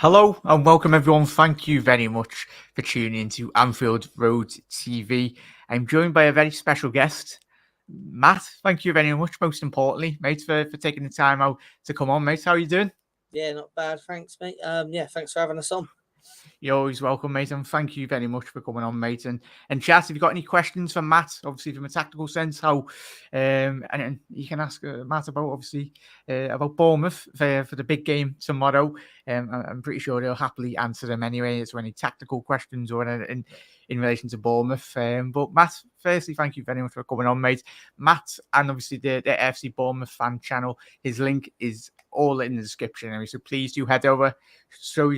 Hello and welcome everyone. Thank you very much for tuning into Anfield Road TV. I'm joined by a very special guest, Matt. Thank you very much, most importantly, mate, for taking the time out to come on, mate. How are you doing? Yeah, not bad. Thanks, mate. Thanks for having us on. You're always welcome, mate, and thank you very much for coming on, mate. And chat, if you've got any questions for Matt, obviously from a tactical sense, and you can ask Matt about obviously about Bournemouth for the big game tomorrow. I'm pretty sure he'll happily answer them anyway. Is there any tactical questions or in relation to Bournemouth? But Matt, firstly, thank you very much for coming on, mate. Matt, and obviously the FC Bournemouth fan channel. His link is all in the description anyway, so please do head over, show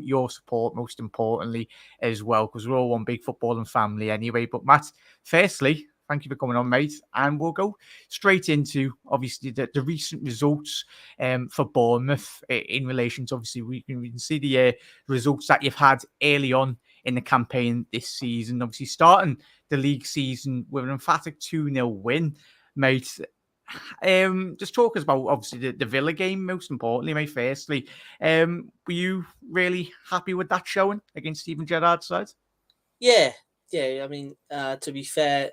your support, most importantly, as well, because we're all one big footballing family anyway. But Matt, firstly, thank you for coming on, mate, and we'll go straight into obviously the recent results for Bournemouth in relation to obviously we can see the results that you've had early on in the campaign this season. Obviously starting the league season with an emphatic 2-0 win, mate. Just talk us about obviously the Villa game, most importantly, mate. Firstly, were you really happy with that showing against Steven Gerrard's side? Yeah. I mean, to be fair,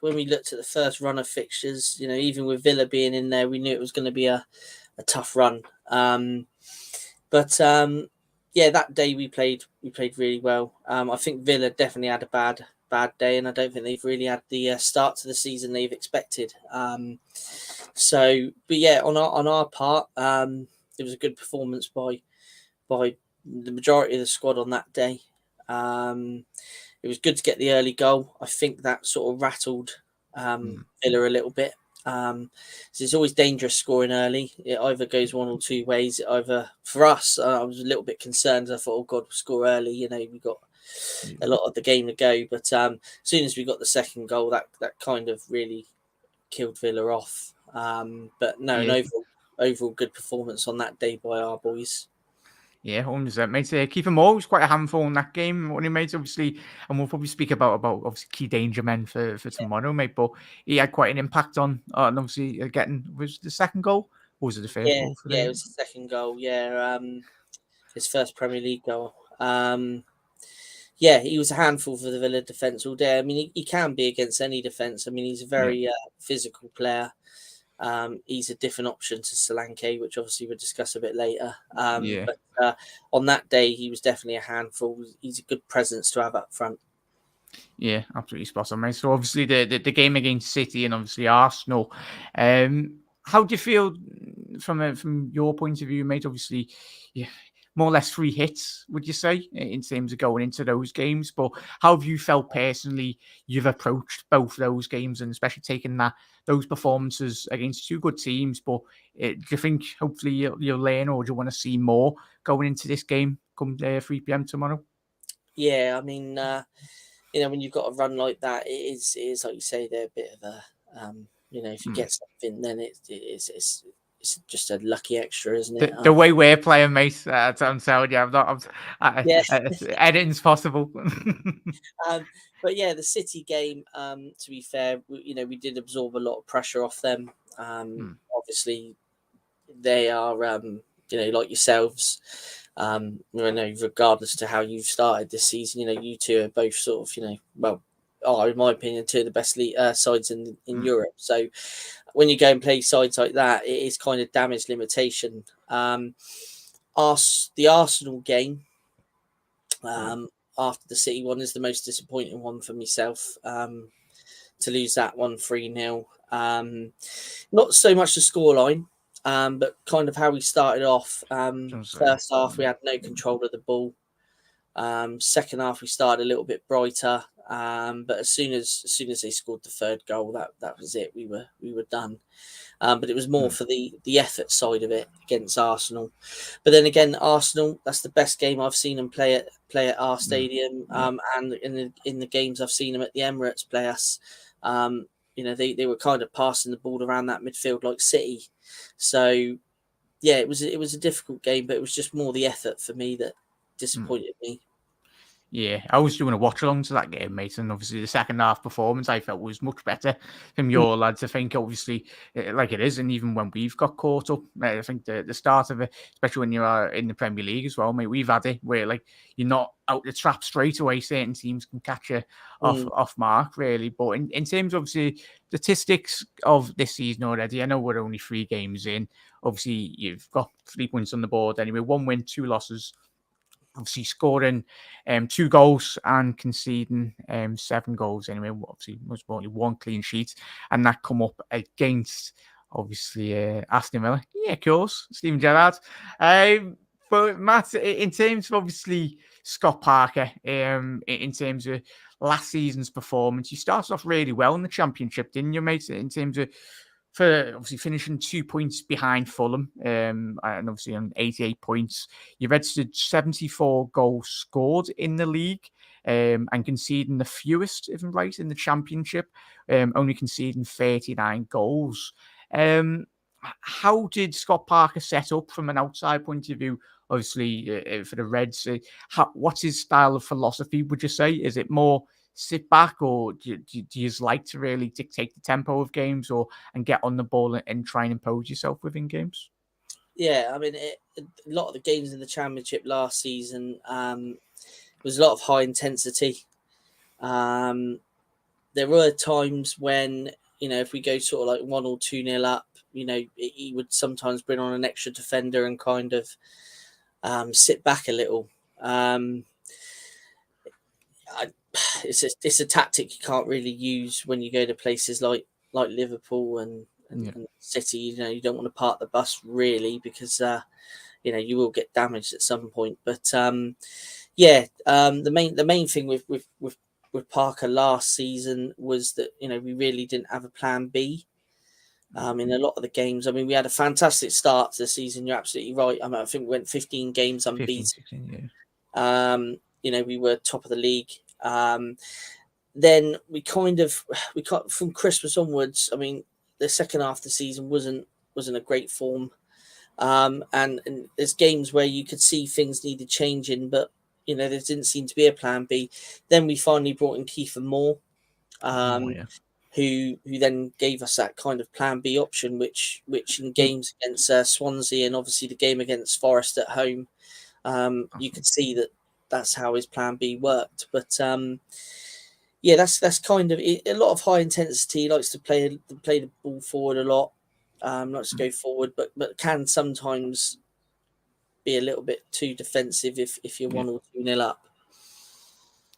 when we looked at the first run of fixtures, even with Villa being in there, we knew it was going to be a tough run. Yeah, that day we played really well. I think Villa definitely had a bad day, and I don't think they've really had the start to the season they've expected. But yeah, on our part, it was a good performance by the majority of the squad on that day. It was good to get the early goal. I think that sort of rattled Villa a little bit. So it's always dangerous scoring early. It either goes one or two ways. For us, I was a little bit concerned. I thought, oh God, we'll score early. We got a lot of the game to go. But as soon as we got the second goal, that kind of really killed Villa off. But no, an overall good performance on that day by our boys. Yeah, 100%, mate. Kiefer Moore was quite a handful in that game, wasn't he, mate? Obviously, and we'll probably speak about obviously key danger men for tomorrow, mate. But he had quite an impact on obviously getting, was the second goal or was it the first goal for It was the second goal. Yeah, his first Premier League goal. Yeah, he was a handful for the Villa defence all day. I mean, he can be against any defence. I mean, he's a very physical player. He's a different option to Solanke, which obviously we'll discuss a bit later. But on that day, he was definitely a handful. He's a good presence to have up front. Yeah, absolutely spot on, mate. So obviously the game against City and obviously Arsenal. How do you feel from your point of view, mate? Obviously, yeah, more or less 3 hits, would you say, in terms of going into those games? But how have you felt personally you've approached both those games and especially taking those performances against 2 good teams? But do you think hopefully you'll learn, or do you want to see more going into this game come 3 p.m. tomorrow? Yeah, I mean, when you've got a run like that, it is like you say, they're a bit of a, if you get something, then it's just a lucky extra, isn't it? The way we're playing, mate, I'm telling you, editing's possible. But yeah, the City game, to be fair, we did absorb a lot of pressure off them. Obviously, they are, like yourselves. Regardless to how you've started this season, you two are both sort of, are in my opinion 2 of the best sides in Europe. So when you go and play sides like that, it is kind of damage limitation. The Arsenal game after the City one is the most disappointing one for myself. To lose that one 3-0. Not so much the scoreline, but kind of how we started off. First half, we had no control of the ball. Second half, we started a little bit brighter. But as soon as they scored the third goal, that was it. We were done. But it was more for the effort side of it against Arsenal. But then again, Arsenal, that's the best game I've seen them play at our stadium. And in the games I've seen them at the Emirates play us, they were kind of passing the ball around that midfield like City. So yeah, it was a difficult game, but it was just more the effort for me that disappointed me. Yeah, I was doing a watch along to that game, mate, and obviously the second half performance I felt was much better from your lads. I think obviously, like it is, and even when we've got caught up, I think the start of it, especially when you are in the Premier League as well, mate, we've had it where like you're not out the trap straight away. Certain teams can catch you off mark, really. But in terms of obviously statistics of this season already, I know we're only 3 games in. Obviously, you've got 3 points on the board anyway, 1 win, 2 losses. Obviously scoring 2 goals and conceding 7 goals anyway. Obviously, was only 1 clean sheet, and that come up against obviously Aston Villa. Yeah, of course, Steven Gerrard. But Matt, in terms of obviously Scott Parker, in terms of last season's performance, you started off really well in the Championship, didn't you, mate? In terms of for obviously finishing 2 points behind Fulham, and obviously on 88 points. You registered 74 goals scored in the league, and conceding the fewest, if I'm right, in the Championship, only conceding 39 goals. How did Scott Parker set up from an outside point of view? Obviously, for the Reds, what's his style of philosophy, would you say? Is it more sit back, or do you like to really dictate the tempo of games and get on the ball and try and impose yourself within games? Yeah, I mean, a lot of the games in the Championship last season was a lot of high intensity. There were times when, if we go sort of like 1 or 2-0 up, he would sometimes bring on an extra defender and kind of sit back a little. It's a tactic you can't really use when you go to places like Liverpool and City. You don't want to park the bus really, because you will get damaged at some point. But the main thing with Parker last season was that we really didn't have a plan B. In a lot of the games, I mean, we had a fantastic start to the season. You're absolutely right. I mean, I think we went 15 games unbeaten. 15, 16, yeah. We were top of the league. Then we from Christmas onwards. I mean, the second half of the season wasn't a great form, and there's games where you could see things needed changing, but there didn't seem to be a plan B. Then we finally brought in Kiefer Moore, who then gave us that kind of plan B option, which in games against Swansea and obviously the game against Forest at home, you could see that's how his plan B worked. But that's kind of it. A lot of high intensity. He likes to play the ball forward a lot. Likes to go forward, but can sometimes be a little bit too defensive if you're 1 or 2-0 up.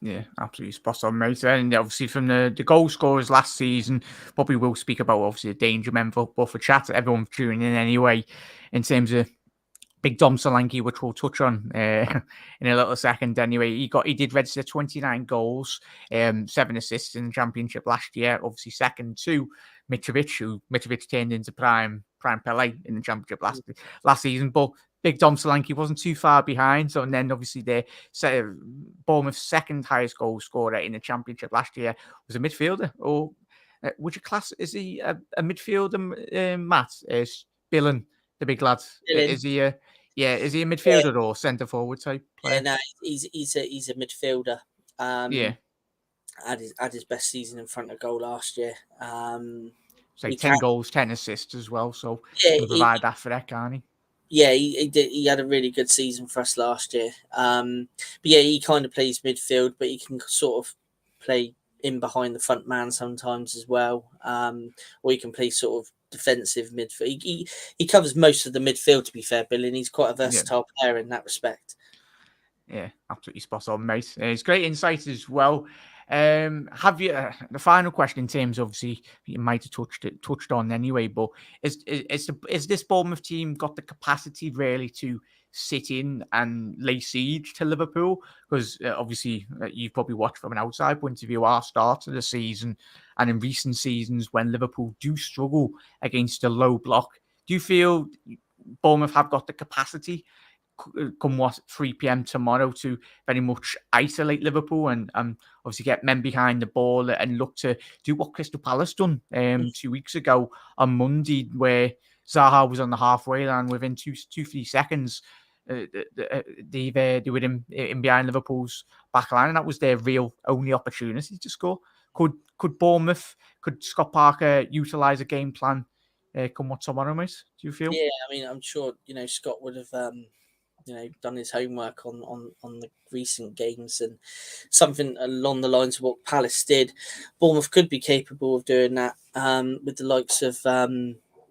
Yeah, absolutely spot on, mate. And obviously from the goal scorers last season, probably will speak about obviously the danger men for chat. Everyone tuning in anyway, in terms of Big Dom Solanke, which we'll touch on in a little second. Anyway, he did register 29 goals, 7 assists in the Championship last year. Obviously, second to Mitrovic, who Mitrovic turned into prime Pele in the Championship last season. But Big Dom Solanke wasn't too far behind. So, and then obviously Bournemouth's second highest goal scorer in the Championship last year was a midfielder. Or would you class, is he a midfielder, Matt? Billen, the big lad. Is he a midfielder or centre forward type player? Yeah, no, he's a midfielder. Had his best season in front of goal last year. So 10 goals, 10 assists as well. So he can provide that for that, can't he? Yeah, he did. He had a really good season for us last year. But yeah, he kind of plays midfield, but he can sort of play in behind the front man sometimes as well. Or he can play sort of defensive midfield. He covers most of the midfield, to be fair, Bill, and he's quite a versatile player in that respect. Yeah, absolutely spot on, mate. It's great insight as well. Have you the final question in terms of, obviously you might have touched on anyway, but is this Bournemouth team got the capacity really to sit in and lay siege to Liverpool? Because obviously you've probably watched from an outside point of view our start of the season, and in recent seasons when Liverpool do struggle against a low block, do you feel Bournemouth have got the capacity come 3 p.m. tomorrow to very much isolate Liverpool and obviously get men behind the ball and look to do what Crystal Palace done 2 weeks ago on Monday, where Zaha was on the halfway line within 2-3 seconds, they were in behind Liverpool's back line, and that was their real only opportunity to score. Could Bournemouth, could Scott Parker utilise a game plan come what tomorrow, mate? Do you feel? Yeah, I mean, I'm sure Scott would have done his homework on the recent games, and something along the lines of what Palace did. Bournemouth could be capable of doing that with the likes of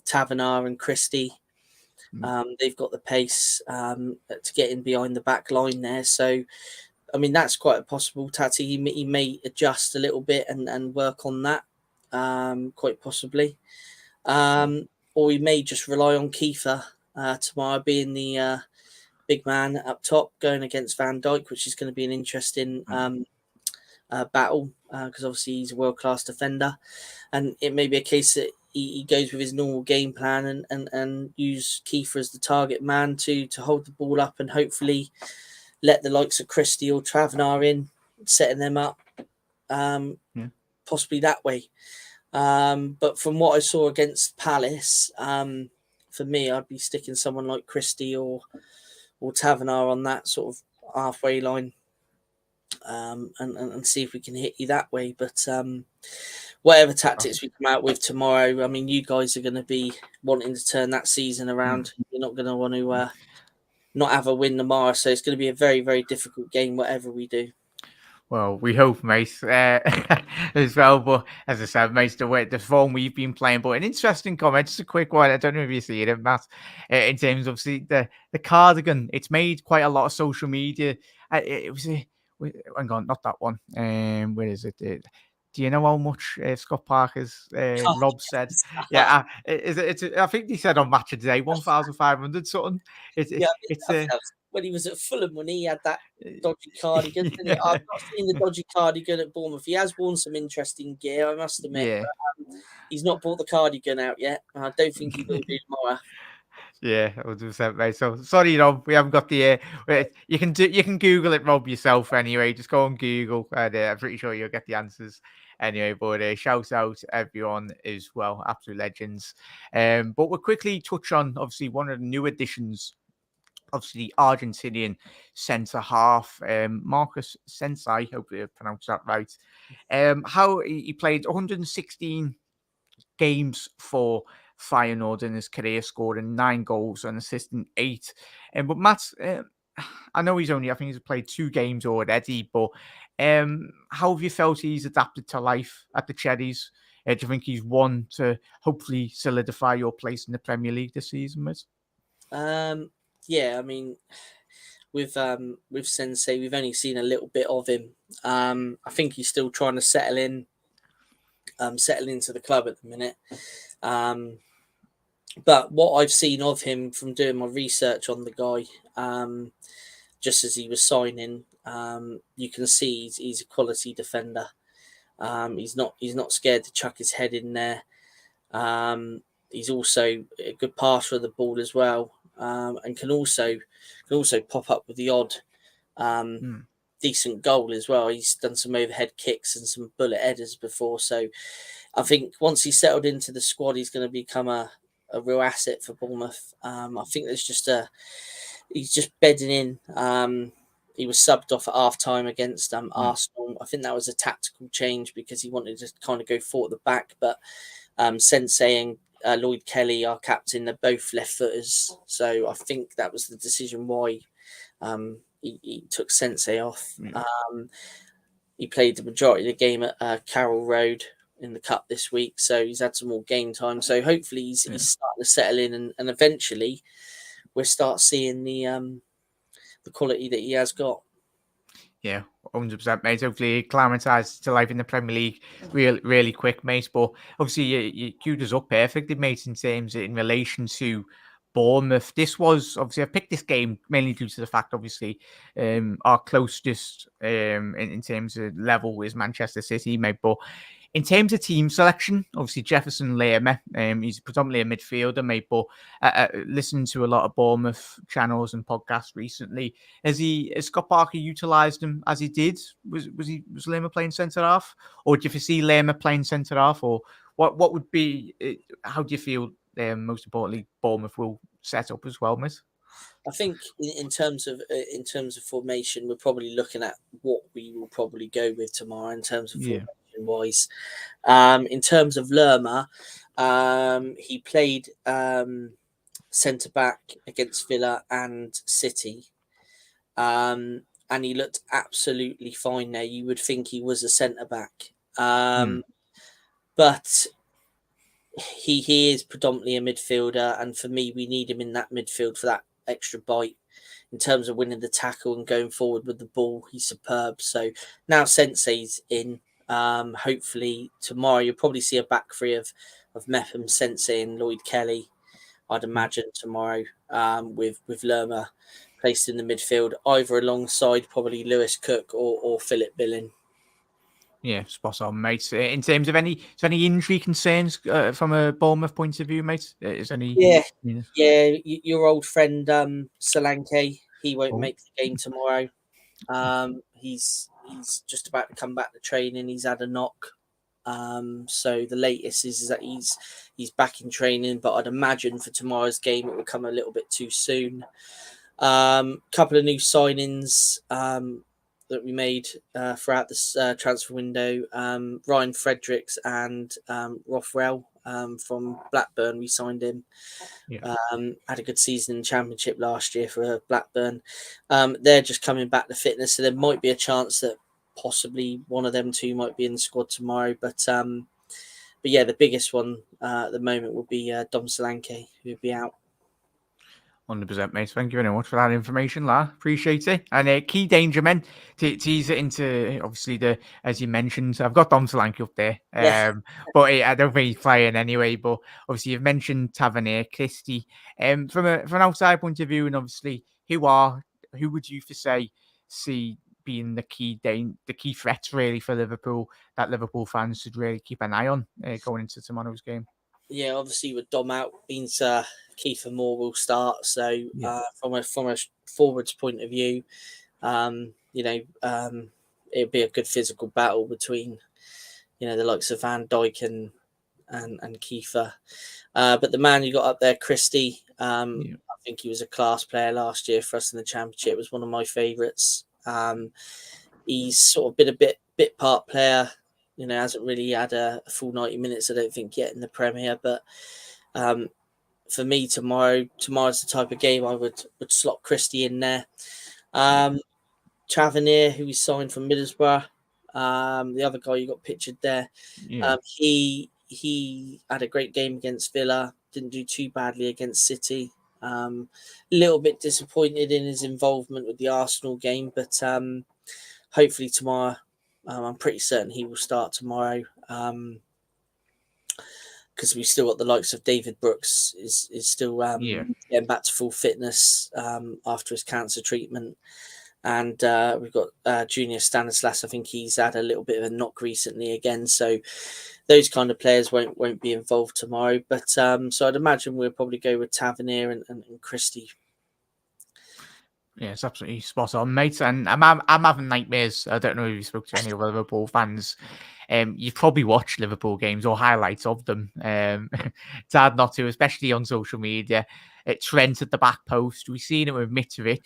Taverner and Christie. They've got the pace to get in behind the back line there. So, I mean, that's quite possible. Tati, he may adjust a little bit and work on that, quite possibly. Or he may just rely on Kiefer tomorrow being the big man up top going against Van Dijk, which is going to be an interesting battle because obviously he's a world-class defender. And it may be a case that he goes with his normal game plan and use Kiefer as the target man to hold the ball up and hopefully let the likes of Christie or Taverner in, setting them up possibly that way. But from what I saw against Palace, for me, I'd be sticking someone like Christie or Taverner on that sort of halfway line and see if we can hit you that way. But whatever tactics we come out with tomorrow, I mean, you guys are going to be wanting to turn that season around. You're not going to want to not have a win tomorrow. So it's going to be a very, very difficult game, whatever we do. Well, we hope, mate, as well. But as I said, mate, the form we've been playing. But an interesting comment, just a quick one. I don't know if you see it, Matt. In terms of obviously the cardigan, it's made quite a lot of social media. It was hang on, not that one. Where is it? Do you know how much Scott Parker's Rob said? Yeah, I think he said on Match of the Day 1,500 something. When he was at Fulham, when he had that dodgy cardigan. I've not seen the dodgy cardigan at Bournemouth. He has worn some interesting gear, I must admit. Yeah. But, he's not brought the cardigan out yet. I don't think he will do tomorrow. Yeah, 100%, mate. So sorry, Rob, we haven't got the. You can Google it, Rob, yourself anyway. Just go on Google, and I'm pretty sure you'll get the answers anyway. But shout out everyone as well, absolute legends. But we'll quickly touch on obviously one of the new additions. Obviously, the Argentinian centre half, Marcus Sensei. Hopefully, I pronounced that right. How he played 116 games for Feyenoord in his career, scoring 9 goals and assisting 8. But Matt, I know I think he's played 2 games already, but how have you felt he's adapted to life at the Cherries? Do you think he's one to hopefully solidify your place in the Premier League this season, Matt? Yeah, I mean, with Sensei, we've only seen a little bit of him. I think he's still trying to settle into the club at the minute. But what I've seen of him from doing my research on the guy, just as he was signing, you can see he's a quality defender. He's not scared to chuck his head in there. He's also a good passer of the ball as well. And can also pop up with the odd decent goal as well. He's done some overhead kicks and some bullet headers before. So I think once he's settled into the squad, he's going to become a real asset for Bournemouth. I think he's just bedding in. He was subbed off at half time against Arsenal. I think that was a tactical change because he wanted to kind of go forward at the back. But Sensei and Lloyd Kelly, our captain, they're both left footers. So I think that was the decision why he took Sensei off. He played the majority of the game at Carroll Road in the Cup this week. So he's had some more game time. So hopefully he's starting to settle in and eventually we'll start seeing the quality that he has got. Yeah, 100%, mate. Hopefully, he acclimatizes to life in the Premier League really quick, mate. But obviously, you queued us up perfectly, mate, in relation to Bournemouth. This was, obviously, I picked this game mainly due to the fact, obviously, our closest in terms of level is Manchester City, mate. But in terms of team selection, obviously Jefferson Lerma, he's predominantly a midfielder, mate. But listening to a lot of Bournemouth channels and podcasts recently, has Scott Parker utilised him as he did? Was Lerma playing centre half, or do you foresee Lerma playing centre half, or what would be? How do you feel? Most importantly, Bournemouth will set up as well, mate. I think in terms of formation, we're probably looking at what we will probably go with tomorrow in terms of formation wise. In terms of Lerma, he played centre back against Villa and City, and he looked absolutely fine there. You would think he was a centre back, but he is predominantly a midfielder, and for me, we need him in that midfield for that extra bite in terms of winning the tackle and going forward with the ball. He's superb. So now Sensei's in. Hopefully tomorrow you'll probably see a back three of Mepham, Sensei, and Lloyd Kelly. I'd imagine tomorrow, with Lerma placed in the midfield, either alongside probably Lewis Cook or Philip Billing. Yeah, spot on, mate. In terms of any injury concerns from a Bournemouth point of view, mate? Is any? Yeah, your old friend Solanke, he won't make the game tomorrow. He's just about to come back to training. He's had a knock. So the latest is that he's back in training, but I'd imagine for tomorrow's game it will come a little bit too soon. Couple of new signings that we made throughout this transfer window. Ryan Fredericks and Rothwell from Blackburn. We signed him. Yeah. Had a good season in the Championship last year for Blackburn. They're just coming back to fitness, so there might be a chance that possibly one of them two might be in the squad tomorrow. But yeah, the biggest one at the moment would be Dom Solanke, who would be out. 100%, mate. Thank you very much for that information, La. Appreciate it. And key danger men to tease it into, obviously, as you mentioned, I've got Dom Solanke up there. But I don't think he's playing anyway. But obviously, you've mentioned Tavernier, Christie. From an outside point of view, and obviously, who would you see being the key threats really for Liverpool, that Liverpool fans should really keep an eye on going into tomorrow's game? Yeah, obviously with Dom out means Kiefer Moore will start. So from a forwards point of view, it'll be a good physical battle between the likes of Van Dijk and Kiefer. But the man you got up there, Christie, I think he was a class player last year for us in the Championship. Was one of my favourites. He's sort of been a bit part player. Hasn't really had a full 90 minutes, I don't think, yet in the Premier. But for me, tomorrow's the type of game I would slot Christie in there. Tavernier, who we signed from Middlesbrough, the other guy you got pictured there, he had a great game against Villa, didn't do too badly against City. A little bit disappointed in his involvement with the Arsenal game, but hopefully tomorrow, I'm pretty certain he will start tomorrow, because we've still got the likes of David Brooks is still getting back to full fitness after his cancer treatment. And we've got Junior Stanislas. I think he's had a little bit of a knock recently again. So those kind of players won't be involved tomorrow. But so I'd imagine we'll probably go with Tavernier and Christie. Yeah, it's absolutely spot on, mate. And I'm having nightmares. I don't know if you spoke to any other Liverpool fans. You've probably watched Liverpool games or highlights of them. It's hard not to, especially on social media. Trent at the back post. We've seen it with Mitrovic.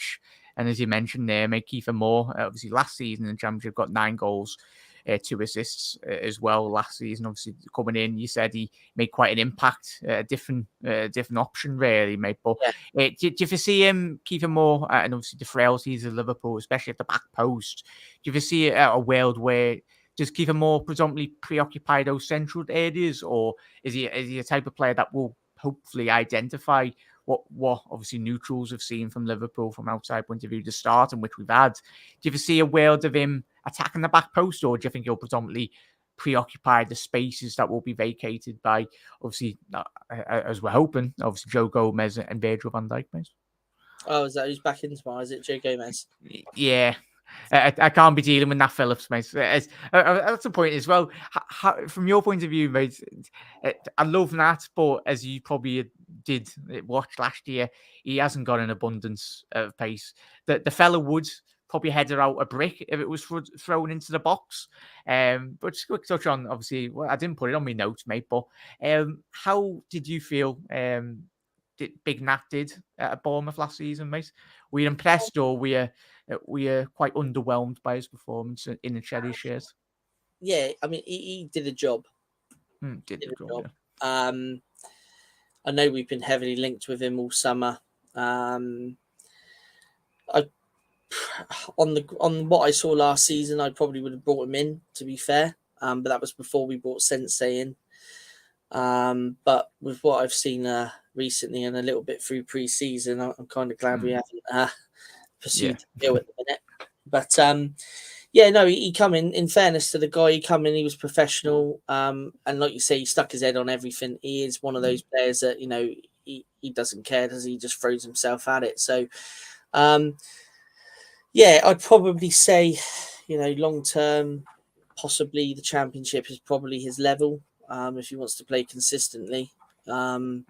And as you mentioned there, mate, Kiefer Moore, obviously last season in the Championship, got 9 goals, 2 assists as well last season. Obviously coming in, you said he made quite an impact, a different option really, mate. But do you foresee him, Kiefer Moore, and obviously the frailties of Liverpool, especially at the back post, do you foresee a world where does Kiefer Moore predominantly preoccupy those central areas, or is he a type of player that will hopefully identify what obviously neutrals have seen from Liverpool from outside point of view to start, and which we've had? Do you ever see a world of him attacking the back post, or do you think he'll predominantly preoccupy the spaces that will be vacated by, obviously, as we're hoping, obviously Joe Gomez and Virgil van Dijk, mate? Oh, is that who's back in tomorrow? Is it Joe Gomez? Yeah. I can't be dealing with Nat Phillips, mate. That's the point as well. From your point of view, mate, I love Nat, but as you probably did watch last year, he hasn't got an abundance of pace. The fella would probably header out a brick if it was thrown into the box. But just a quick touch on, obviously, well, I didn't put it on my notes, mate, but how did you feel Big Nat did at Bournemouth last season, mate? Were you impressed, or were you quite underwhelmed by his performance in the Cherries shares? Yeah, I mean, he did a job. Did the job, yeah. I know we've been heavily linked with him all summer. I on what I saw last season, I probably would have brought him in, to be fair. But that was before we brought Sensei in. But with what I've seen recently and a little bit through pre-season, I'm kind of glad we haven't pursued the deal at the minute. But yeah, no, he come in fairness to the guy, he was professional. And like you say, he stuck his head on everything. He is one of those players that, he doesn't care, does he? He just throws himself at it. So, yeah, I'd probably say, long term, possibly the Championship is probably his level if he wants to play consistently. But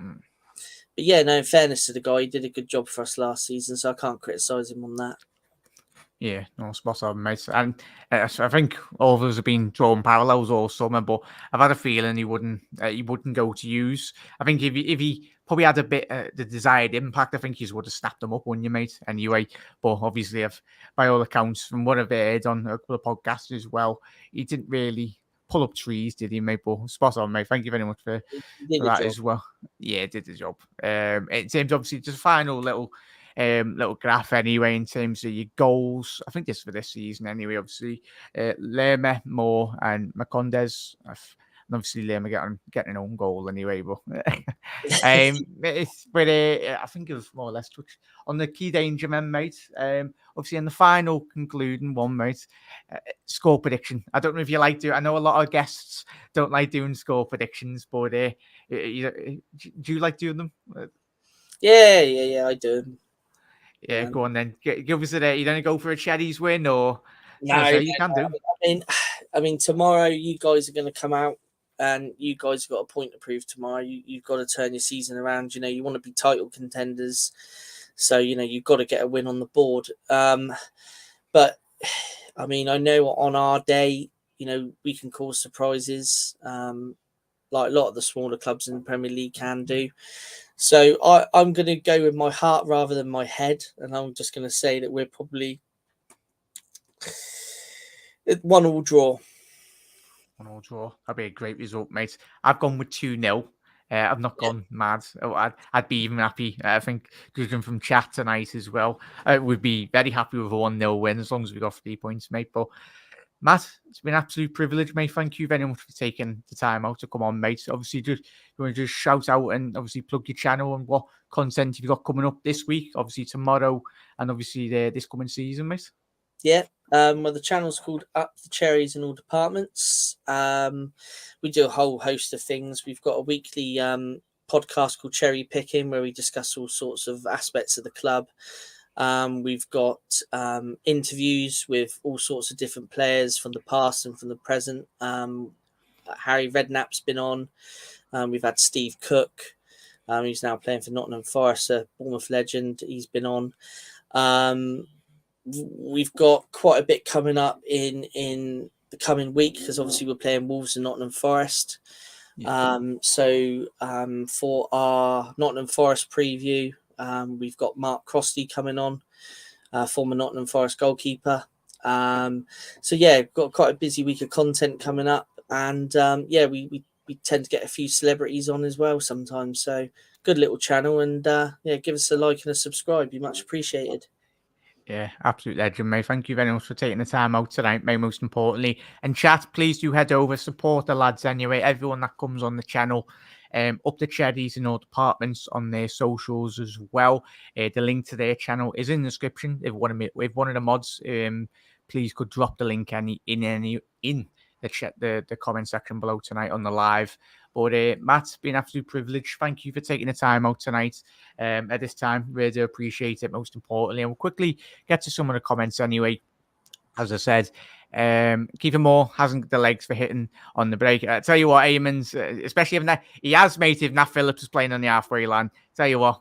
yeah, no, in fairness to the guy, he did a good job for us last season, so I can't criticise him on that. Yeah, no, spot on, mate. And I think all of us have been drawing parallels all summer, but I've had a feeling he wouldn't go to use. I think if he probably had a bit the desired impact, I think he would have snapped them up, wouldn't you, mate? Anyway, but obviously, by all accounts, from what I've heard on a couple of podcasts as well, he didn't really pull up trees, did he, mate? But spot on, mate. Thank you very much for that as well. Yeah, did the job. In terms, obviously, just final little graph anyway in terms of your goals. I think this for this season anyway. Obviously, Lerma, Moore, and Macondes. And obviously, Lerma getting an own goal anyway. But I think it was more or less touched on the key danger men, mate. Obviously, in the final concluding one, mate. Score prediction. I don't know if you like to. I know a lot of guests don't like doing score predictions, but do you like doing them? Yeah, I do. Yeah, go on then. Give us a. You don't go for a Cherries win, or no? You can do. I mean, tomorrow you guys are going to come out, and you guys have got a point to prove tomorrow. You've got to turn your season around. You want to be title contenders, so you've got to get a win on the board. But I mean, I know on our day, we can cause surprises, like a lot of the smaller clubs in the Premier League can do. So I'm going to go with my heart rather than my head, and I'm just going to say that we're probably 1-1 draw. 1-1 draw. That'd be a great result, mate. I've gone with 2-0. I've not gone mad. I'd be even happy. I think judging from chat tonight as well, we'd be very happy with a 1-0 win as long as we got 3 points, mate. But Matt, it's been an absolute privilege, mate. Thank you very much for taking the time out to come on, mate. Obviously, you want to just shout out and obviously plug your channel and what content you've got coming up this week, obviously tomorrow, and obviously this coming season, mate. Yeah. Well, the channel's called Up the Cherries in all departments. We do a whole host of things. We've got a weekly podcast called Cherry Picking, where we discuss all sorts of aspects of the club. We've got interviews with all sorts of different players from the past and from the present. Harry Redknapp's been on. We've had Steve Cook. He's now playing for Nottingham Forest, a Bournemouth legend. He's been on. We've got quite a bit coming up in the coming week, because obviously we're playing Wolves and Nottingham Forest. So for our Nottingham Forest preview, we've got Mark Crosty coming on, former Nottingham Forest goalkeeper. So yeah, got quite a busy week of content coming up, and we tend to get a few celebrities on as well sometimes. So good little channel, and give us a like and a subscribe. Be much appreciated. Yeah, absolute legend, mate. Thank you very much for taking the time out tonight, mate, most importantly. And chat, please do head over, support the lads anyway, everyone that comes on the channel. Up the Cherries in all departments on their socials as well. The link to their channel is in the description. If one of the mods, please could drop the link in the chat, the comment section below tonight on the live. But Matt, it's been an absolute privilege. Thank you for taking the time out tonight at this time. Really do appreciate it, most importantly. And we'll quickly get to some of the comments anyway. As I said, Kiefer Moore hasn't the legs for hitting on the break. I tell you what, Eamons, especially if he has, mate, if Nat Phillips is playing on the halfway line. Tell you what,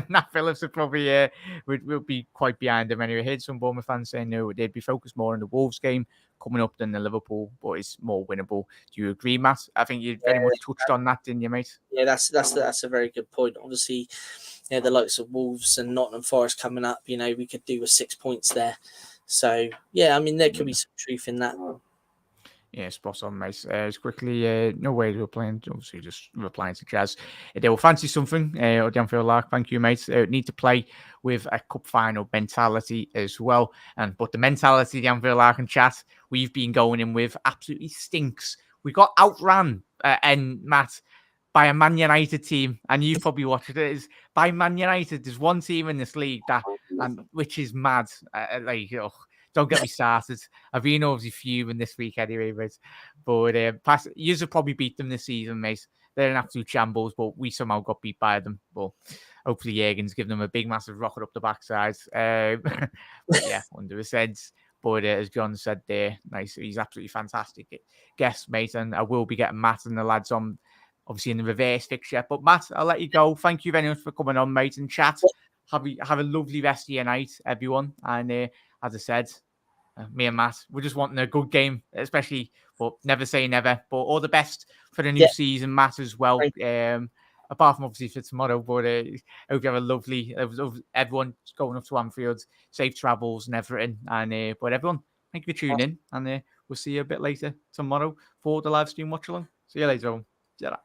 Nat Phillips would probably would be quite behind him anyway. I heard some Bournemouth fans saying no, they'd be focused more on the Wolves game coming up than the Liverpool, but it's more winnable. Do you agree, Matt? I think you very much touched on that, didn't you, mate? Yeah, that's a very good point. Obviously, the likes of Wolves and Nottingham Forest coming up, we could do with 6 points there. So, yeah, I mean, there could be some truth in that. Yeah, spot on, mate. As quickly, no way they were playing. Obviously, just replying to Jazz. They will fancy something. Or the Anfield Lark. Thank you, mate. Need to play with a cup final mentality as well. But the mentality the Anfield Lark and chat we've been going in with absolutely stinks. We got outran, and Matt, by a Man United team, and you've probably watched it. Is by Man United. There's one team in this league which is mad. Don't get me started. I've been obviously fuming this week anyway, but you have probably beat them this season, mate. They're an absolute shambles, but we somehow got beat by them. But hopefully Jurgen's given them a big, massive rocket up the backside. But yeah, 100%. But as John said there, nice. He's absolutely fantastic guest, mate. And I will be getting Matt and the lads on, obviously, in the reverse fixture. But Matt, I'll let you go. Thank you very much for coming on, mate, and chat. Have a lovely rest of your night, everyone. And as I said, me and Matt, we're just wanting a good game, especially, but never say never. But all the best for the new season, Matt, as well. Apart from obviously for tomorrow, but I hope you have a lovely, everyone going up to Anfield, safe travels and everything. And but everyone, thank you for tuning in, and we'll see you a bit later tomorrow for the live stream watch along. See you later. See you later.